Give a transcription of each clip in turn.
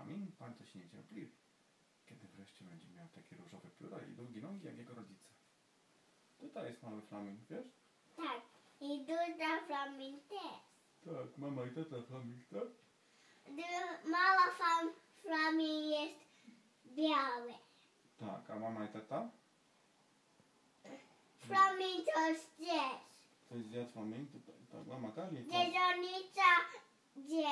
Flamin, bardzo się niecierpliwi, kiedy wreszcie będzie miał takie różowe pióra i długie nogi jak jego rodzice. Tutaj jest mały Flamin, wiesz? Tak. I duża Flamin też. Tak, mama i tata Flamin, tak? Mała Flamin jest biały. Tak, a mama i tata? Flamin to gdzieś. Ktoś zjadł Flamin? Tutaj, tak, mama tak? Dziedziownica gdzie?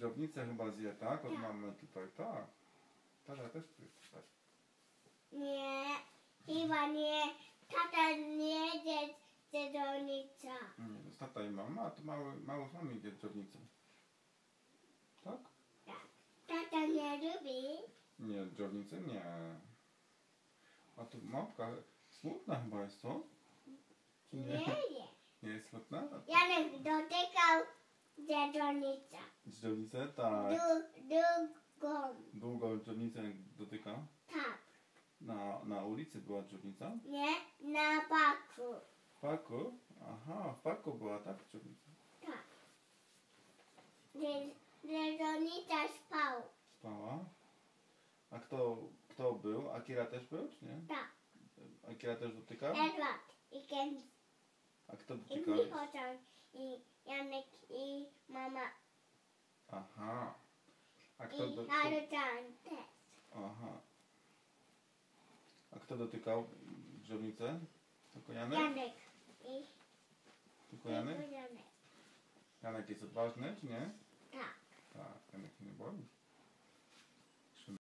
Krzyżownicę chyba zje, tak? Od Tak. mamy tutaj, tak. Tata też tu jest tutaj. Nie, chyba nie. Tata nie jest dziedziownica. Nie, to jest tata i mama, a tu mały Flamin zje dżownicę. Tak? Tak. Tata nie lubi. Nie, dżownicy nie. A tu małpka smutna chyba jest, co? Czy Nie, nie? nie. Nie jest smutna? Janek dotykał dziedziownicę. Dżownicę? Tak. Długą. Długo dżownicę dotyka. Tak. Na ulicy była dżownica? Nie, na parku. W parku? Aha, w parku była, tak? Dżownica. Tak. Dziedziownica spał. Spała. A kto był? Akira też był, czy nie? Tak. Akira też dotykał? Edward i Ken. A kto I dotykał? Michał i Janek i mama Aha. A i Harutan też. Aha. A kto dotykał dżownicę? Tylko Janek? Janek i Tylko Janek? Janek. Janek jest odważny, czy nie? Tak. Tak, Janek się nie boi.